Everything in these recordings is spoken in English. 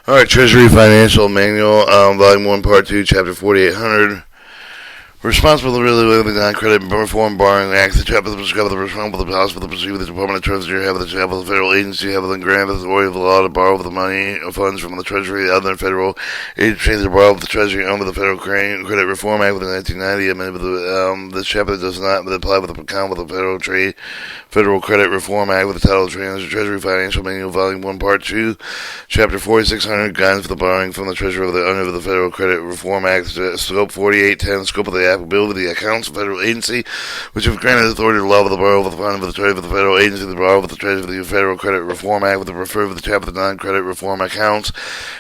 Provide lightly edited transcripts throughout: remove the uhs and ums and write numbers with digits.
Alright, Treasury Financial Manual, Volume 1, Part 2, Chapter 4800. Responsibility with the non-credit reform borrowing act, the chapter prescribed the responsible the hospital pursue the Department of Treasury, have the chapter the federal agency, have the grant the authority of the law to borrow the money or funds from the Treasury, the other federal agency to borrow the Treasury under the Federal Credit Reform Act of 1990. Amended with this chapter does not apply with the account with the Federal Credit Reform Act with the title of Treasury Financial Manual, Volume 1, Part 2, Chapter 4600, guidance for the borrowing from the Treasury under the Federal Credit Reform Act, Scope 4810, scope of the applicability, the accounts of the federal agency, which have granted authority to law with the borrow with the fund of the Treasury of the federal agency, the borrow with the Treasury of the Federal Credit Reform Act, with the refer of the chapter of the non-credit reform accounts.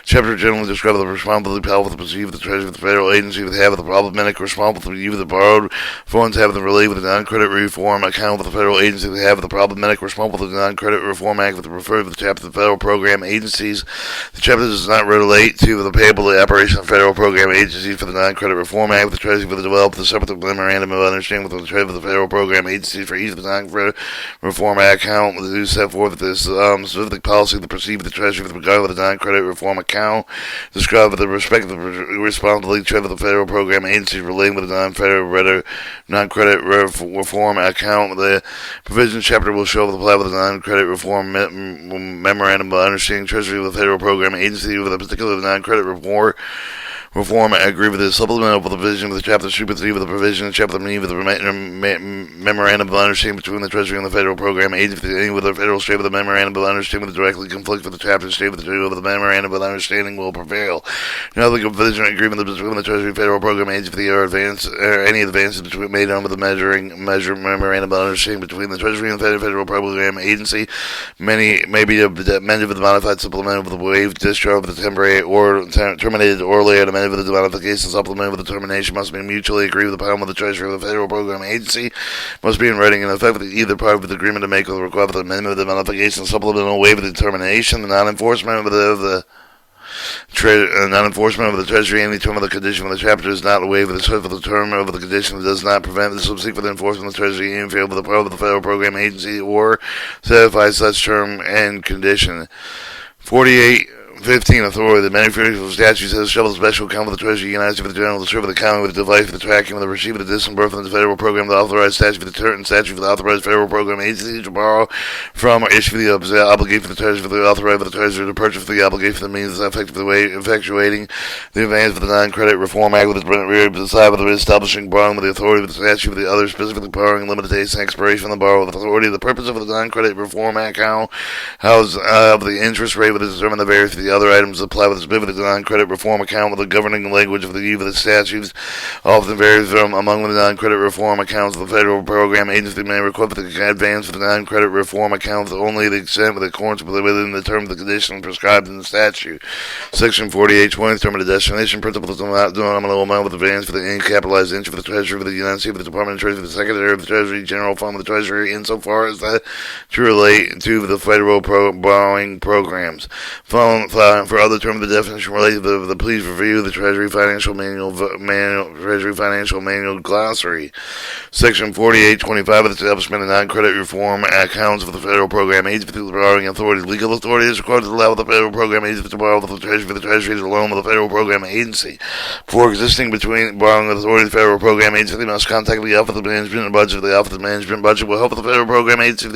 Chapter generally describes the responsibility power with the perceive of the Treasury of the federal agency, with have of the problematic responsible for you the borrowed funds, have the relate with the non-credit reform account with the federal agency, with have the problematic responsible for the non-credit reform act, with the refer of the chapter of the federal program agencies. The chapter does not relate to the payable the operation of federal program agencies for the non-credit reform act, with the Treasury for the develop the separate memorandum of understanding with the Treasury of the federal program agencies for each of the non-credit reform account, with the new set forth this specific policy to proceed with the Treasury with regard to the non-credit reform account, describe with the respective responsibility of the federal program agencies relating with the non-credit reform account. The provisions chapter will show the apply with the non-credit reform memorandum of understanding Treasury of the federal program agency with a particular non-credit reform. I agree with the supplemental provision with the chapter supersede with the provision chapter meaning with the memorandum of understanding between the Treasury and the federal program agency. Any with the federal state of the memorandum of understanding with directly conflict with the chapter state of the memorandum of understanding will prevail. Now the provision agreement between the Treasury and federal program agency or any advances between made under the measure memorandum of understanding between the Treasury and the federal program agency. Many may be amended with the modified supplemental with the waived discharge of the temporary or terminated or later amended with the modification supplemental with the termination must be mutually agreed with the power of the Treasury of the federal program agency, must be in writing in effect with either part of the agreement to make or require the amendment of the modification supplemental waive the termination, the non-enforcement of the non-enforcement of the Treasury any term of the condition of the chapter is not waived for the term of the condition that does not prevent the subsequent enforcement of the Treasury in favor of the power of the federal program agency or satisfies such term and condition. 4815 authority. The manufacturer of statutes has a special account with the Treasury United States for the General to serve the county with the device for the tracking of the receipt of the disbursement of the federal program, the authorized statute for the certain statute for the authorized federal program agency to borrow from or issue the obligation for the Treasury for the authorized for the Treasury to purchase for the obligation for the means effectively effectuating the advance for the non-credit reform act with the side of the establishing borrowing with the authority of the statute for the other specifically borrowing limitation expiration of the borrower with authority. The purpose of the non-credit reform account house of the interest rate would determine the various the other items apply with the specific non-credit reform account with the governing language of the statutes often varies from among the non-credit reform accounts of the federal program agency may request the advance for the non-credit reform accounts only the extent with accordance within the terms of the condition prescribed in the statute. Section 4820 term of the destination principles do not nominal amount with advance for the incapitalized interest for the Treasury for the United States for the Department of Treasury for the Secretary of the Treasury General Fund of the Treasury insofar as that to relate to the federal borrowing programs. For other terms of the definition related to the please review the Treasury Financial Manual Glossary. Section 4825 of the establishment of non-credit reform accounts of the federal program agency for the borrowing authority. Legal authority is required to allow the federal program agency to borrow the Treasury for the Treasury to loan with the federal program agency. For existing between borrowing authority and the federal program agency, they must contact the Office of Management and Budget. The Office of Management and Budget will help the federal program agency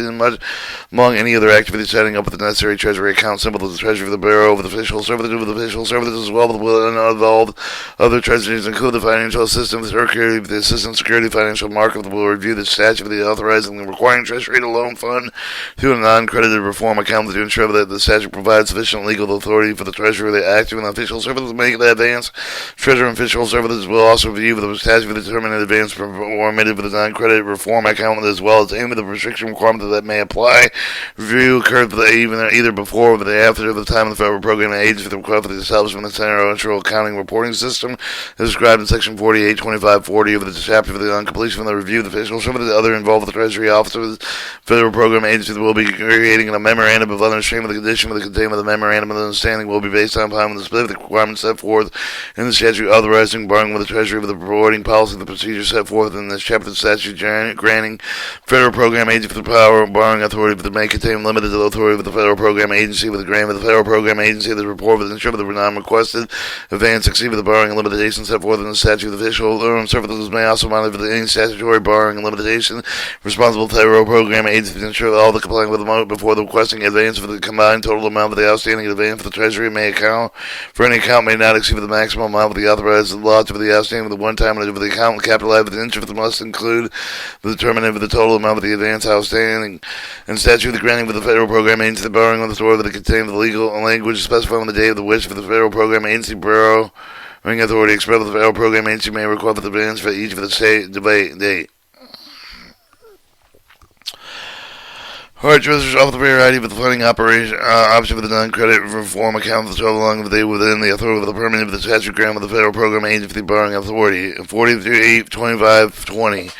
among any other activities setting up with the necessary Treasury account symbol to the Treasury of the Bureau of the Official Services with official services as well will involve other treasuries include the financial assistance, the assistant security financial market will review the statute of the authorizing and requiring Treasury to loan fund to a non-credited reform account to ensure that the statute provides sufficient legal authority for the Treasury to act in official services to make the advance. Treasury and official services will also review the statute for determining advance or omitted for the non-credited reform account as well as any of the restriction requirements that may apply. Review occurs either before or after the time of the federal program agency for the request for the establishment of the Central Accounting Reporting System as described in Section 482540 of the chapter for the completion of the review of the official service. The other involved with the Treasury officers, federal program agency that will be creating a memorandum of understanding of the condition of the containment of the memorandum of understanding will be based upon the specific requirements set forth in the statute authorizing borrowing with the Treasury with the providing policy and the procedures set forth in this chapter. The statute granting federal program agency for the power of borrowing authority that may contain limited authority with the federal program agency with the grant of the federal program agency the report with ensure that the non-requested advance exceed the borrowing limitations set forth in the statute. The official services may also monitor any statutory borrowing limitation. Responsible federal program agency to ensure that all the complying with the amount before the requesting advance for the combined total amount of the outstanding advance for the Treasury may account for any account may not exceed the maximum amount of the authorized lot of the outstanding with the one-time of the account capitalized with the interest must include the determinant of the total amount of the advance outstanding. And statute the granting of the federal program agency the borrowing of the store that contain the legal language specified on the date of the wish for the federal program agency borrowing authority expressed with the federal program agency may require the advance for each of the state debate date. Alright, treasurers offer the variety of the funding option for the non-credit reform account for the total along with the within the authority of the permanent of the statute grant of the federal program agency for the borrowing authority. 43.8.25.20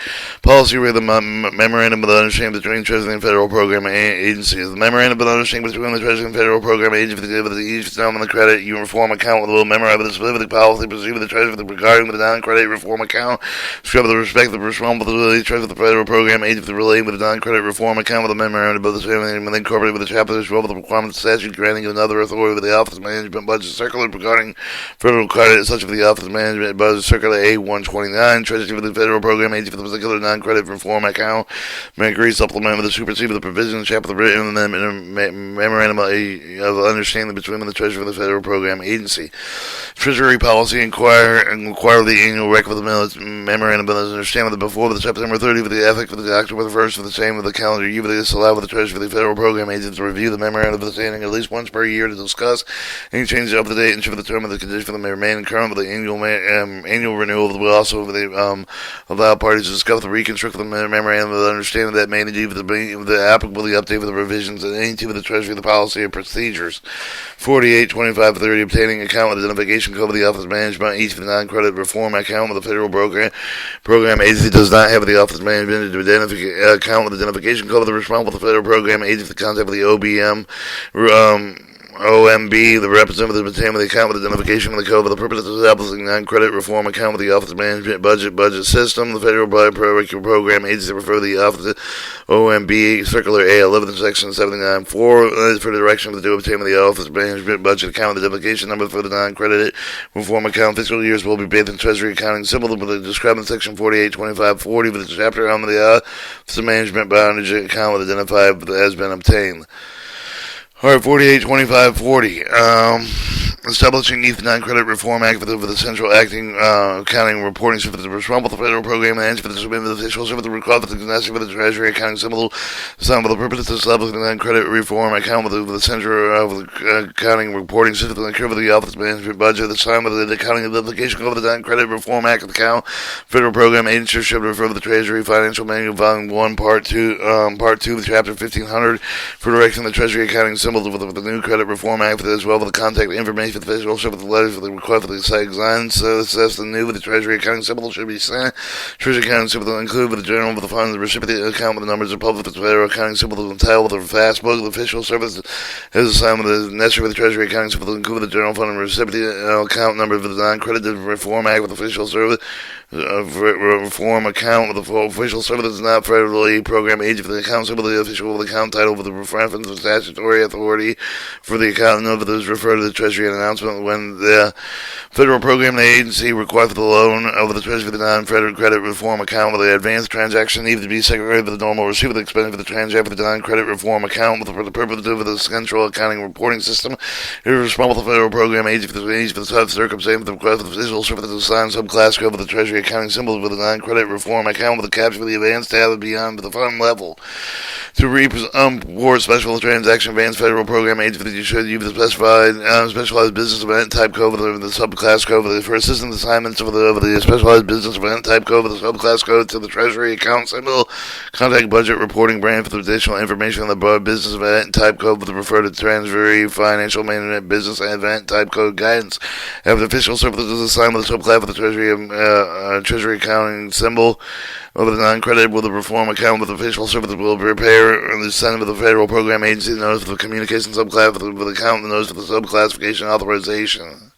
Policy rate of the memorandum of understanding between Treasury and federal program agencies. The memorandum of understanding between the Treasury and federal program agency for the each sum on the credit reform account with a memorandum of the specific policy pursued with the Treasury regarding the non-credit reform account. Describe the respective responsibility of the federal program agency relating with the non-credit reform account with a memorandum above the same and incorporated with the chapter as well with the requirements of the statute granting another authority with the Office of Management Budget Circular regarding federal credit such as the Office of Management Budget Circular A129 Treasury for the federal program agency for the particular non-credit reform account may agree supplement with the supersede of the provisions chapter written memorandum of understanding between the Treasury and the federal program agency. Treasury policy require the annual record of the memorandum of understanding with the before the September 30th of the ethic for the October 1st for the same of the calendar year for the allow with the Treasury for the federal program agency to review the memorandum of understanding at least once per year to discuss any changes up to date and should determine the condition for them may remain current with the annual renewal will also allow parties to discuss the reconstruct of the memorandum of understanding that may indeed with the applicable the update with the revisions and any two of the Treasury the policy and procedures. 48.25.30 obtaining account with identification code of the Office of Management each of the non-credit reform account with the federal program agency does not have the Office of Management to account with identification code of the responsible the federal program agency contact with the OBM OMB, the representative obtained with the account with identification with the code for the purpose of establishing non-credit reform account with the Office of Management Budget System. The federal program agency refer to the Office of OMB Circular A11 Section 79.4 for the direction to obtain with the Office of Management Budget account with identification number for the non-credit reform account. Fiscal years will be based in Treasury accounting symbol described in Section 48.25.40 for the chapter on the Office of Management Budget account with identified that has been obtained. Alright, 48.25.40. Establishing the Non-Credit Reform Act for the Central Accounting Reporting Service for the responsible federal program and for the submitted officials for the record for the Knesset for the Treasury Accounting Symbol signed for the purpose of establishing the Non-Credit Reform Account with the Central Accounting Reporting System and for the Office of Management Budget. The sign of the accounting identification code of the Non-Credit Reform Act account. Federal Program Agency should refer to the Treasury Financial Manual Volume 1 Part 2 Chapter 1500 for directing the Treasury Accounting Symbols with the new Credit Reform Act as well with the contact information for the official with the letters for the request for the site design. So assess the new with the Treasury Accounting Symbol should be sent. Treasury Accounting Symbol will include with the journal with the funds, the recipient account with the numbers of public, the Federal Accounting Symbol will tell with the fast book, the official service is assigned with the necessary with the Treasury Accounting Symbol will include with the journal fund and recipient account number for the non-credited Reform Act with official service reform account with the official service is not federally program agent for the account symbol the official with the account title with the reference of statutory authority for the account number that is referred to the Treasury announcement when the federal program agency requires the loan of the Treasury for the non-federal credit reform account with the advanced transaction needs to be segregated with the normal receipt of the expense for the transaction for the non-credit reform account for the purpose of the central accounting reporting system. It is responsible for the federal program agency for the circumstance for the request of the official service to assign subclass code for the Treasury accounting symbols with a non-credit reform account with a capture for the advanced tab beyond the fund level. To report special transaction advanced federal program agency, you should use the specialized business event type code for the subclass code for assistance assignments of the specialized business event type code for the subclass code to the Treasury account symbol. Contact budget reporting brand for the additional information on the business event type code for the refer to Treasury financial management business event type code guidance. Have the official services assigned with the subclass for the Treasury accounting symbol over the non-credit with the reform account with the official service will prepare and send with the federal program agency the notice for the communication subclass with the account and the notice for the subclassification authorization.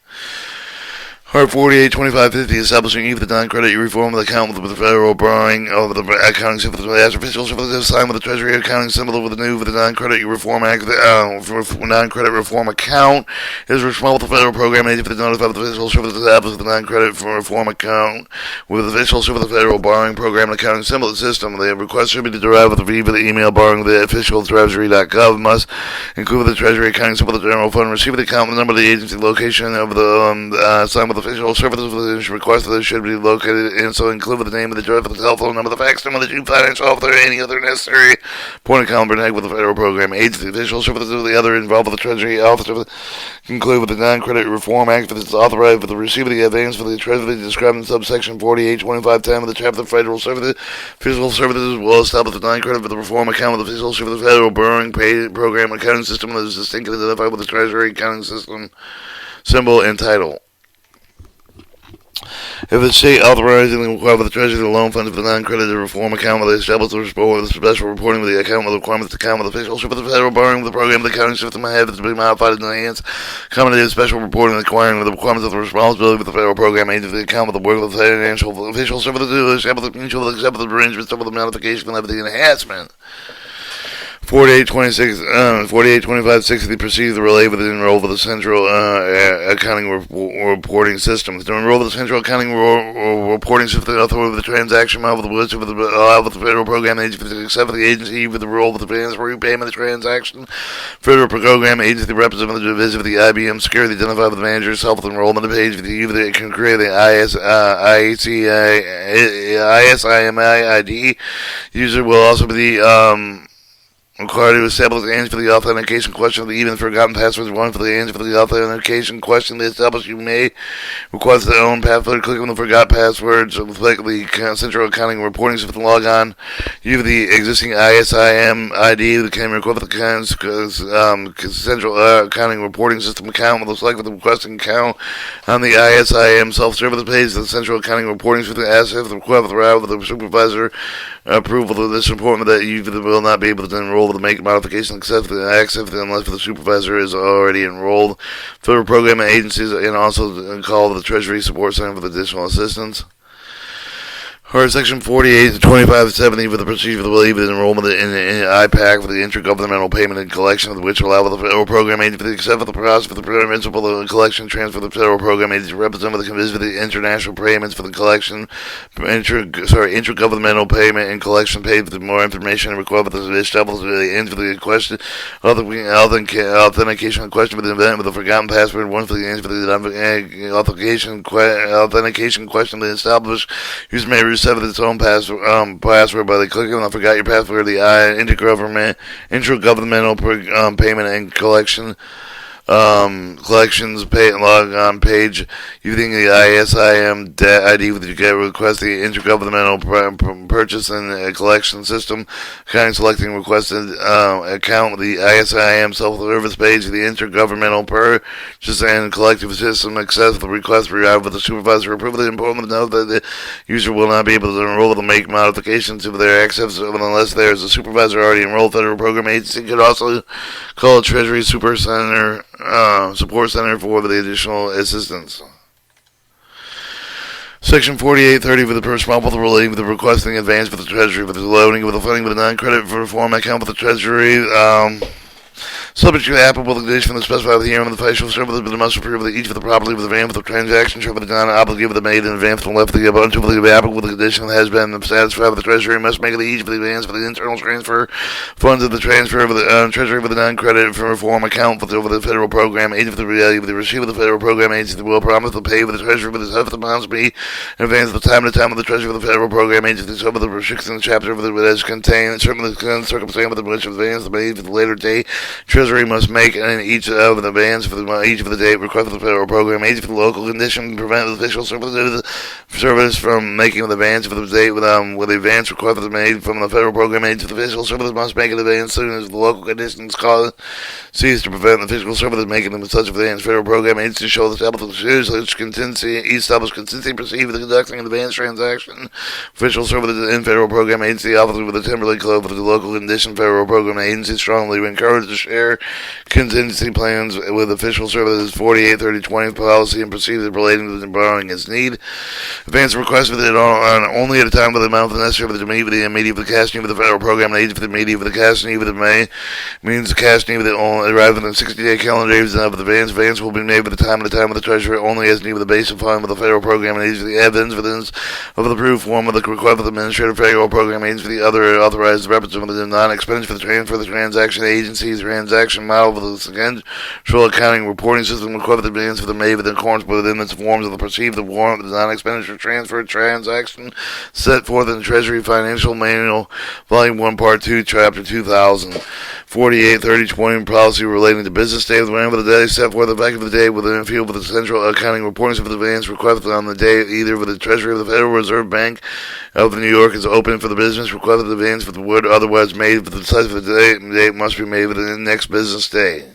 Part 482550, establishing either the non-credit reform of the account with the federal borrowing of the accounting system as officials with the sign with the Treasury accounting symbol with the new with the non-credit reform act for non-credit reform account is responsible for the federal program agency for the notified the officials with the establish the non-credit for reform account with the officials with the federal borrowing program and accounting symbol system. The request should be derived with the fee for the email borrowing the official treasury.gov must include the Treasury accounting symbol the general fund receive the account the number of the agency location of the sign with official services for the request that should be located and so include the name of the driver, the telephone number, the fax number, the chief financial officer, any other necessary point of contact with the federal program agency, official services of the other involved with the Treasury officer, conclude with the non-credit reform act that is authorized for the receiver of the advance for the Treasury described in subsection 482510 of the chapter of federal services. Fiscal services will establish the non-credit for the reform account with the fiscal services federal borrowing program accounting system that is distinctly identified with the Treasury accounting system symbol and title. If the state authorizing the requirement of the Treasury, the loan funds for the non-credited reform account will establish the special reporting of the account with the requirements to account with officials for the federal borrowing of the program, the accounting system may have to be modified in enhance accommodated special reporting requiring the requirements of the responsibility of the federal program agency the account with the work of the financial officials for the establish the mutual acceptable arrangements of the modification of the enhancement. 482560 proceed to relay with the enroll with the central accounting reporting system. To enroll with the central accounting reporting system, the authority of the transaction model with the federal program agency, except for the agency with the role with the transfer repayment of the transaction. Federal program agency representative the division of the IBM security identified with the manager self-enrollment page with the can create the ISIMI ID. User will also be the required to establish the answer for the authentication question of the even forgotten passwords. One for the answer for the authentication question to establish you may request their own password. Click on the forgot passwords. Select the central accounting reporting system to log on. Use the existing ISIM ID that can request the central accounting reporting system account. We'll select the requesting account on the ISIM self-service page. The central accounting reporting system asks if the request with the supervisor approval of this report that you will not be able to enroll with the make modification accept unless the supervisor is already enrolled. Federal program agencies and also call the Treasury Support Center for additional assistance. Or Section 48 to 2570 for the procedure for the relief of enrollment in IPAC for the intergovernmental payment and collection of which allow the federal program agency except for the process for the principal of the collection transfer the federal program agency represent with the commission for the international payments for the collection intergovernmental payment and collection paid for the more information and required for the establishment of the end for the question authentication question for the event with the forgotten password one for the answer for the authentication question to establish user may set its own password by clicking on forgot your password the intergovernmental payment and collections log on page using the ISIM ID with you get request the intergovernmental purchase and collection system kind selecting requested account with the ISIM self-service page the intergovernmental purchase and collective system access the request arrived with the supervisor approval. It's important to note that the user will not be able to enroll to make modifications to their access unless there is a supervisor already enrolled. Federal program agency could also call a Treasury Support Center for the additional assistance. Section 4830 for the responsible for relating with the requesting advance for the Treasury for the loading with the funding with a non-credit for reform account for the Treasury. Subject to the applicable condition the specified with the hearing of the facial service, but it must approve each of the property with the van for the transaction, sure for the non-obligated with the made in advance from left the above to the applicable condition that has been satisfied with the Treasury must make each of the advance for the internal transfer funds of the transfer of the Treasury for the non-credit for reform account for the federal program agent for the reality with the receipt of the federal program agency will promise to pay with the Treasury with the half the amounts be in advance of the time to time of the Treasury for the federal program agency. Some of the restrictions in the chapter of the as contained certainly the circumstance with the which advance the made for the later date. Treasury must make in each of the bands for each of the date request for the federal program agency for the local condition prevent the official service from making the advance for the date with the advance request made from the federal program agency. The official service must make an advance soon as the local conditions cause cease to prevent the fiscal service making them such advance. Federal program agency show the established contingency proceed with the conducting an advance transaction. Official service in federal program agency officer with a temporary close with the local condition. Federal program agency strongly encourage to share repair contingency plans with official services 483020 policy and procedure relating to the borrowing as need. Advance request with it on only at a time with the amount necessary to meet with the immediate for the cash need with the federal program and age for the immediate for the cash need with the May means the cash need with it only arrive within 60-day calendar days of the advance. Advance will be made with the time of the treasury only as need with the base of fund with the federal program and age for the evidence of the approved form of the request for the administrative federal program age for the other authorized representative of the non-expense for the transfer of the transaction agency's transaction model for the central accounting reporting system request for the advance for the made within accordance within its forms of the perceived the warrant of the non-expenditure transfer transaction set forth in the Treasury Financial Manual, Volume 1, Part 2, Chapter 2000. 483020 policy relating to business day of the of the day set forth the back of the day within the field with the central accounting reporting for the advance requested on the day either with the Treasury of the Federal Reserve Bank of New York is open for the business requested the advance for the wood otherwise made for the size of the date must be made within the next business day.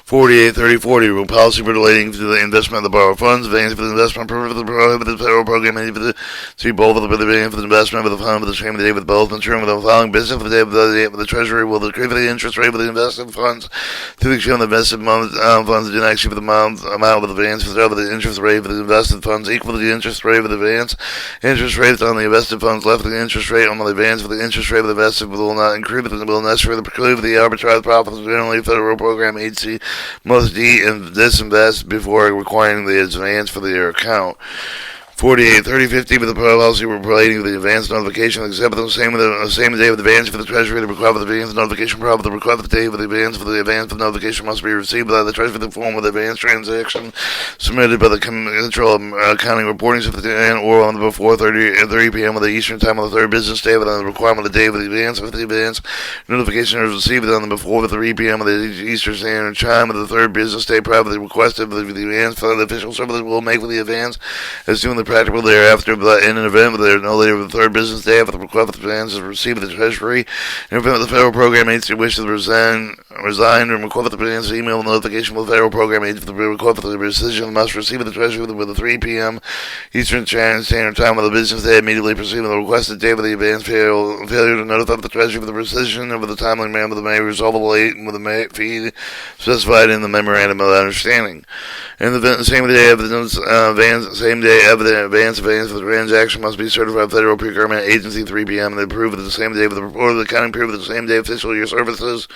483040 policy relating to the investment of the borrowed funds, advance for the investment for the federal program, and for the see both of the advance for the investment of the fund for the same day with both maturing with the following business for the day of the treasury will decree for the interest rate for the invested funds to the extent the invested funds do not exceed for the amount of the advance for the interest rate for the invested funds equal to the interest rate for the advance. Interest rates on the invested funds left for the interest rate on the advance for the interest rate for the invested will not increase but will necessarily preclude the arbitrage profits generally federal program agency must disinvest before requiring the advance for their account. 483050 with the policy relating to the advance notification except the same day of the advance for the Treasury the request for the advance notification problem the request for the day of the advance for the notification must be received by the Treasury in the form of the advance transaction submitted by the Central Accounting Reporting System or on before 30 p.m. of the Eastern Time on the third business day within the requirement of the day of the advance if the advance notification is received on the before 3 p.m. of the Eastern Standard Time of the third business day privately requested the advance for the official service will make with the advance as soon as practical thereafter, but in an event where no later than the third business day after the request for the advance is received by the Treasury, in an event the federal program agency wishes to resign or request for the advance email notification with the federal program agency for the request for the rescission must receive at the Treasury with the 3 p.m. Eastern Standard Time of the business day immediately preceding the requested date of the advance failure to notify the Treasury for the rescission over the timely manner of the May resolvable late with the fee specified in the memorandum of understanding. In the same day evidence advance for the transaction must be certified by Federal Procurement Agency 3 p.m. and approved at the same day with the report of the accounting period with the same day official year services.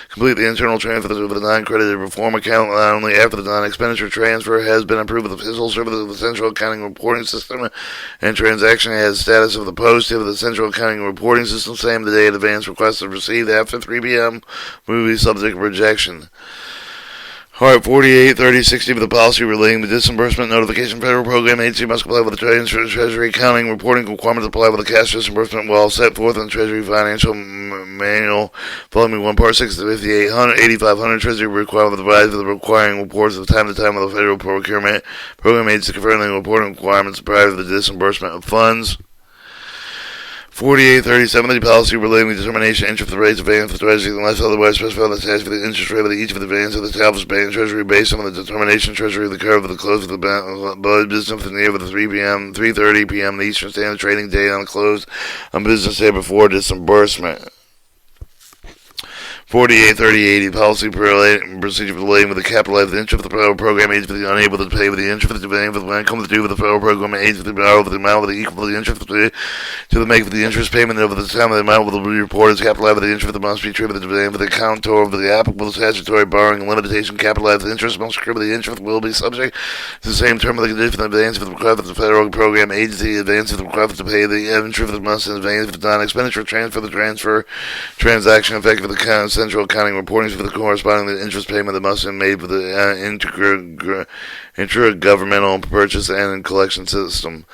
Complete the internal transfer of the non-credited reform account not only after the non-expenditure transfer has been approved with the official services of the Central Accounting Reporting System and transaction has status of the post of the Central Accounting Reporting System same the day of advance request is received after 3 p.m. will be subject to rejection. Alright, 483060 with the policy relating to disbursement notification. Federal program agency must comply with the Treasury accounting reporting requirements apply with the cash disbursement while set forth in the Treasury Financial Manual, Volume 1, Part 6, 8500 Treasury requirement provides for the requiring reports of time to time of the Federal Procurement Program agency confirming the reporting requirements prior to the disbursement of funds. 483070 policy relating to determination interest for the rates of advance for the Treasury unless otherwise specified the statute for the interest rate of each of the advance of the established bank and Treasury based on the determination Treasury of the curve of the close of the business of the year with the 3:30 p.m. the Eastern Standard trading day on the close on business day before disbursement. 483080 policy procedure relating with the capitalized interest of the federal program agency for the unable to pay with the interest of the bank for the when comes due with the federal program agency for the borrow with the amount of the equal to the interest to the make for the interest payment over the time of the amount will be reported as capitalized with the interest that must be attributed to the bank for the account or of the applicable statutory borrowing and limitation capitalized interest must occur the interest will be subject to the same term of the condition of advance for the request of the federal program agency advance for the request to pay the interest that must advance for the non-expenditure transfer the transfer transaction effective for the Central Accounting Reporting for the corresponding interest payment that must be made for the intra-governmental purchase and collection system.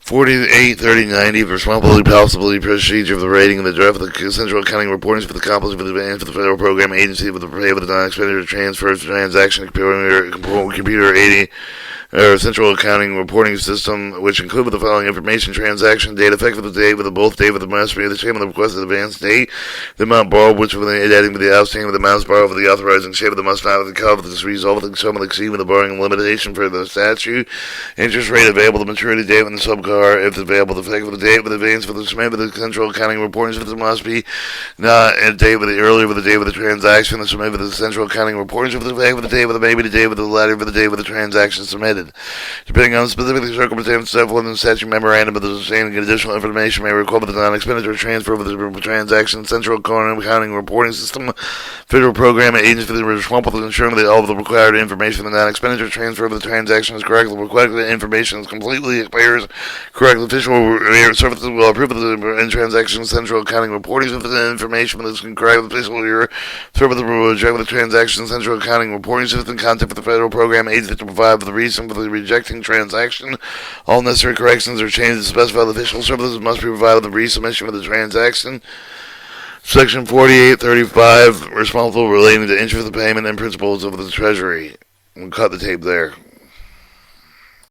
483090 responsibility possibility procedure for the rating of the draft of the Central Accounting Reporting for the accomplishment for the advance for the federal program agency with the pay with the non-expenditure transfer transaction computer 80 or Central Accounting Reporting System, which include the following information: transaction date, effective date with the both date with the must be the same of the requested advance date, the amount borrowed, which with the adding with the outstanding with the amounts borrowed with the authorizing shape of the must not with the cover, this result with the sum of the exceeding with the borrowing limitation for the statute, interest rate available, the maturity date when the subcar, if available, the effective the date with advance for the submit with the Central Accounting Reporting System must be not a date with the earlier with the date with the transaction, the submit with the Central Accounting Reporting System with the effect with the date with the maybe the date with the latter with the date with the transaction submitted. Depending on specific circumstances set forth in the statute memorandum of the same additional information may require the non-expenditure transfer of the transaction Central Accounting Reporting System federal program and agency responsible for ensuring that all of the required information for the non-expenditure transfer of the transaction is correct. The required information is completely expires. Correct official services will approve of the transaction Central Accounting Reporting System information that is correct official year service will reject the transaction Central Accounting Reporting System contact for the federal program agency to provide for the reason for the rejecting transaction. All necessary corrections or changes to specified official services must be provided with the resubmission of the transaction. Section 4835, responsible relating to interest, payment, and principles of the Treasury. We'll cut the tape there.